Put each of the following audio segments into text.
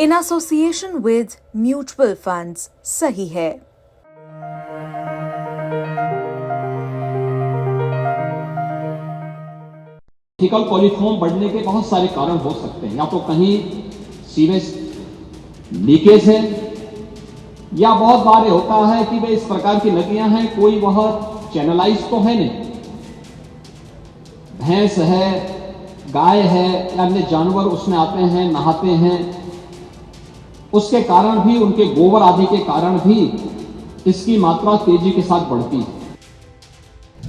in association with Mutual Funds. सही है। Faecal coliform बढ़ने के बहुत सारे कारण हो सकते हैं। या तो कहीं सीवेज लीकेज है, या बहुत बार होता है कि वे इस प्रकार की नदियां हैं, कोई वह चैनलाइज तो है नहीं, भैंस है, गाय है या अन्य जानवर उसमें आते हैं, नहाते हैं, उसके कारण भी, उनके गोबर आदि के कारण भी इसकी मात्रा तेजी के साथ बढ़ती है।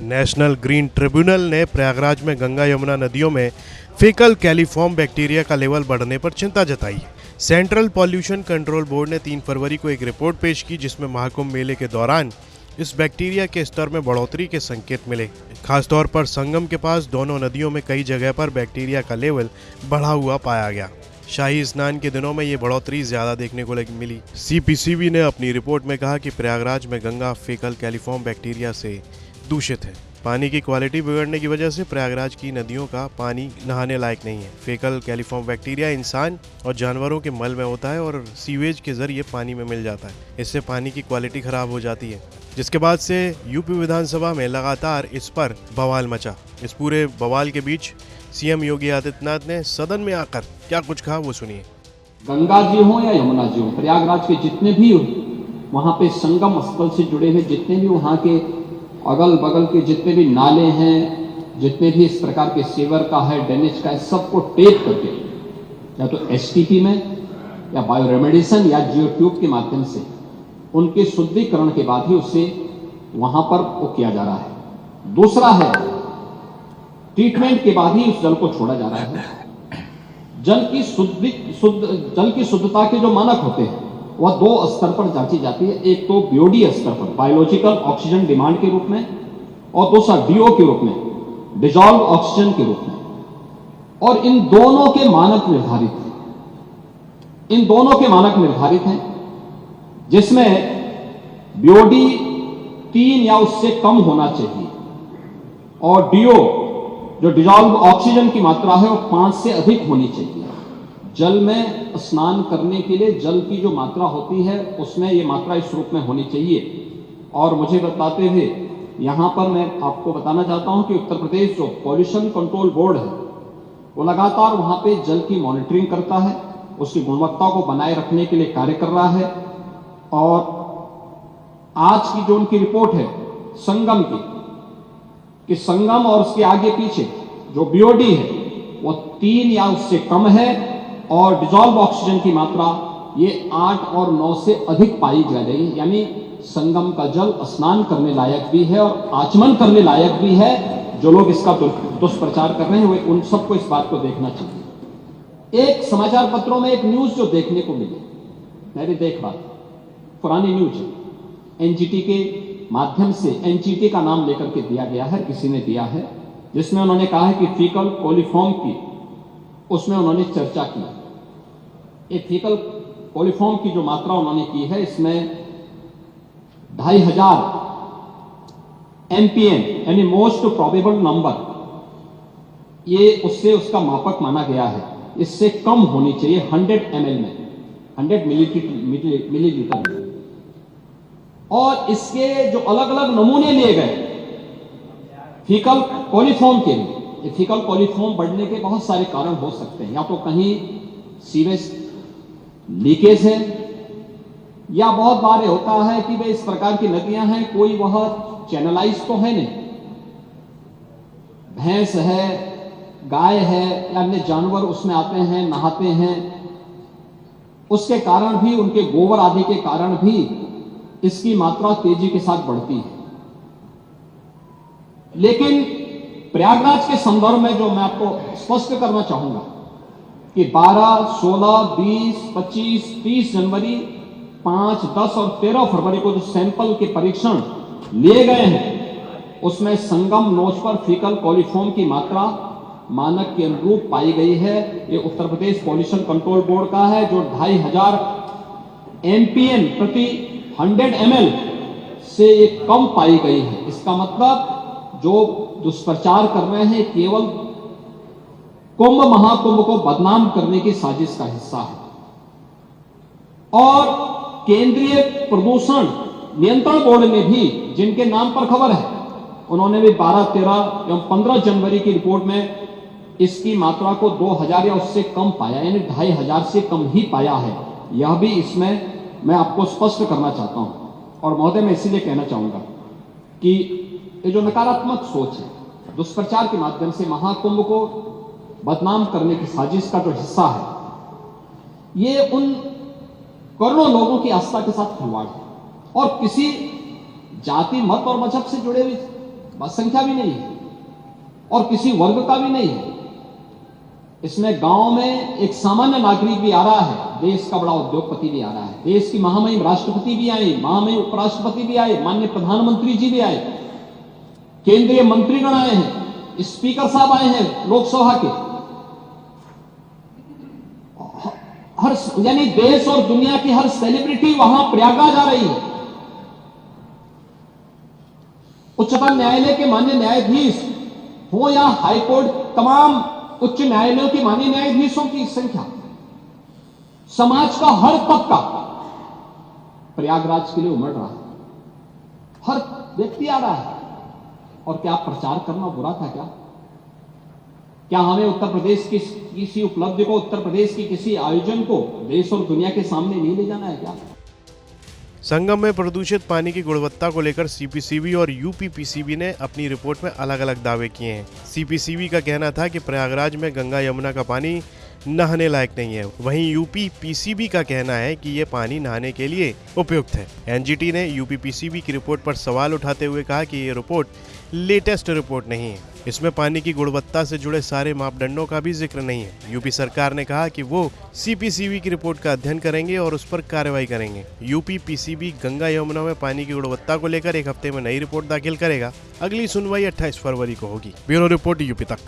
नेशनल ग्रीन ट्रिब्यूनल ने प्रयागराज में गंगा यमुना नदियों में फीकल कैलिफॉर्म बैक्टीरिया का लेवल बढ़ने पर चिंता जताई। सेंट्रल पॉल्यूशन कंट्रोल बोर्ड ने 3 फरवरी को एक रिपोर्ट पेश की, जिसमें महाकुंभ मेले के दौरान इस बैक्टीरिया के स्तर में बढ़ोतरी के संकेत मिले। खासतौर पर संगम के पास दोनों नदियों में कई जगह पर बैक्टीरिया का लेवल बढ़ा हुआ पाया गया। शाही स्नान के दिनों में ये बढ़ोतरी ज्यादा देखने को मिली। CPCB ने अपनी रिपोर्ट में कहा कि प्रयागराज में गंगा फीकल कैलिफॉर्म बैक्टीरिया से दूषित है। पानी की क्वालिटी बिगड़ने की वजह से प्रयागराज की नदियों का पानी नहाने लायक नहीं है। फीकल कैलिफॉर्म बैक्टीरिया इंसान और जानवरों के मल में होता है और सीवेज के जरिए पानी में मिल जाता है। इससे पानी की क्वालिटी खराब हो जाती है, जिसके बाद से यूपी विधानसभा में लगातार इस पर बवाल मचा। इस पूरे बवाल के बीच CM योगी आदित्यनाथ ने सदन में आकर क्या कुछ कहा, वो सुनिए। गंगा जी हो या यमुना जी हो, प्रयागराज के जितने भी वहां पे संगम स्थल से जुड़े हुए जितने भी वहां के अगल बगल के जितने भी नाले हैं, जितने भी इस प्रकार के सीवर का है, ड्रेनेज का है, सबको टेप करके या तो STP में या बायोरेमेडिसन या जियो ट्यूब के माध्यम से उनके शुद्धिकरण के बाद ही उसे वहां पर वो किया जा रहा है। दूसरा है ट्रीटमेंट के बाद ही उस जल को छोड़ा जा रहा है। जल की शुद्धता के जो मानक होते हैं वह 2 स्तर पर जांची जाती है। एक तो BOD स्तर पर, बायोलॉजिकल ऑक्सीजन डिमांड के रूप में, और दूसरा DO के रूप में, डिजॉल्व ऑक्सीजन के रूप में। और इन दोनों के मानक निर्धारित हैं, जिसमें BOD 3 या उससे कम होना चाहिए और DO जो डिजॉल्व ऑक्सीजन की मात्रा है वो 5 से अधिक होनी चाहिए। जल में स्नान करने के लिए जल की जो मात्रा होती है उसमें ये मात्रा इस रूप में होनी चाहिए। और मुझे बताते हुए यहाँ पर मैं आपको बताना चाहता हूँ कि उत्तर प्रदेश जो पॉल्यूशन कंट्रोल बोर्ड है वो लगातार वहाँ पे जल की मॉनिटरिंग करता है, उसकी गुणवत्ता को बनाए रखने के लिए कार्य कर रहा है। और आज की जो उनकी रिपोर्ट है संगम की, कि संगम और उसके आगे पीछे जो BOD है वो 3 या उससे कम है और डिजॉल्व ऑक्सीजन की मात्रा ये 8 और 9 से अधिक पाई जा रही है। यानी संगम का जल स्नान करने लायक भी है और आचमन करने लायक भी है। जो लोग इसका दुष्प्रचार कर रहे हैं वे उन सबको इस बात को देखना चाहिए। एक समाचार पत्रों में एक न्यूज जो देखने को मिली, मैं भी देख रहा था, पुरानी न्यूज है, NGT के माध्यम से, NGT का नाम लेकर के दिया गया है, किसी ने दिया है, जिसमें उन्होंने कहा है कि फीकल कोलिफॉर्म की उसमें उन्होंने चर्चा की। एक फीकल कोलिफॉर्म की जो मात्रा उन्होंने की है इसमें 2500 MPN यानी मोस्ट प्रोबेबल नंबर, ये उससे उसका मापक माना गया है। इससे कम होनी चाहिए 100 ml में, 100 मिलीलीटर में। और इसके जो अलग अलग नमूने लिए गए फीकल कोलिफॉर्म के लिए, फीकल कोलिफॉर्म बढ़ने के बहुत सारे कारण हो सकते हैं। या तो कहीं सीवेज लीकेज है, या बहुत बार होता है कि वे इस प्रकार की नदियां हैं, कोई वह चैनलाइज तो है नहीं, भैंस है, गाय है या अन्य जानवर उसमें आते हैं, नहाते हैं, उसके कारण भी, उनके गोबर आदि के कारण भी इसकी मात्रा तेजी के साथ बढ़ती है। लेकिन प्रयागराज के संदर्भ में जो मैं आपको स्पष्ट करना चाहूंगा कि 12, 16, 20, 25, 30 जनवरी, 5, 10 और 13 फरवरी को जो सैंपल के परीक्षण लिए गए हैं उसमें संगम नोच पर फीकल कोलिफॉर्म की मात्रा मानक के अनुरूप पाई गई है। ये Uttar Pradesh pollution control board का है, जो 2500 MPN प्रति 100 ml से ये कम पाई गई है। इसका मतलब जो दुष्प्रचार कर रहे हैं केवल कुंभ महाकुंभ को बदनाम करने की साजिश का हिस्सा है। और केंद्रीय प्रदूषण नियंत्रण बोर्ड ने भी, जिनके नाम पर खबर है, उन्होंने भी 12, 13 एवं 15 जनवरी की रिपोर्ट में इसकी मात्रा को 2000 या उससे कम पाया, यानी 2500 से कम ही पाया है। यह भी इसमें मैं आपको स्पष्ट करना चाहता हूं। और महोदय, मैं इसीलिए कहना चाहूंगा कि ये जो नकारात्मक सोच है, दुष्प्रचार के माध्यम से महाकुंभ को बदनाम करने की साजिश का जो हिस्सा है, ये उन करोड़ों लोगों की आस्था के साथ खिलवाड़ है और किसी जाति, मत और मजहब से जुड़े हुई संख्या भी नहीं है और किसी वर्ग का भी नहीं है। इसमें गांव में एक सामान्य नागरिक भी आ रहा है, देश का बड़ा उद्योगपति भी आ रहा है, देश की महामहिम राष्ट्रपति भी आए, महामहिम उपराष्ट्रपति भी आए, माननीय प्रधानमंत्री जी भी आए, केंद्रीय मंत्रीगण आए हैं, स्पीकर साहब आए हैं लोकसभा के। हर, यानी देश और दुनिया की हर सेलिब्रिटी वहां प्रयागराज आ रही है। उच्चतम न्यायालय के माननीय न्यायाधीश हो या हाईकोर्ट, तमाम उच्च न्यायालयों के माननीय न्यायाधीशों की संख्या, समाज का हर तबका प्रयागराज के लिए उमड़ रहा है, हर व्यक्ति आ रहा है। और क्या प्रचार करना बुरा था क्या? क्या हमें उत्तर प्रदेश की किसी उपलब्धि को, उत्तर प्रदेश की किसी आयोजन को देश और दुनिया के सामने नहीं ले जाना है क्या? संगम में प्रदूषित पानी की गुणवत्ता को लेकर सीपीसीबी और यूपीपीसीबी ने अपनी रिपोर्ट में अलग अलग दावे किए हैं। सीपीसीबी का कहना था कि प्रयागराज में गंगा यमुना का पानी नहाने लायक नहीं है। वहीं यूपीपीसीबी का कहना है कि ये पानी नहाने के लिए उपयुक्त है। एनजीटी ने यूपीपीसीबी की रिपोर्ट पर सवाल उठाते हुए कहा कि ये रिपोर्ट लेटेस्ट रिपोर्ट नहीं है, इसमें पानी की गुणवत्ता से जुड़े सारे मापदंडों का भी जिक्र नहीं है। यूपी सरकार ने कहा कि वो सीपीसीबी की रिपोर्ट का अध्ययन करेंगे और उस पर कार्रवाई करेंगे। यूपीपीसीबी गंगा यमुना में पानी की गुणवत्ता को लेकर एक हफ्ते में नई रिपोर्ट दाखिल करेगा। अगली सुनवाई 28 फरवरी को होगी। ब्यूरो रिपोर्ट यूपी तक।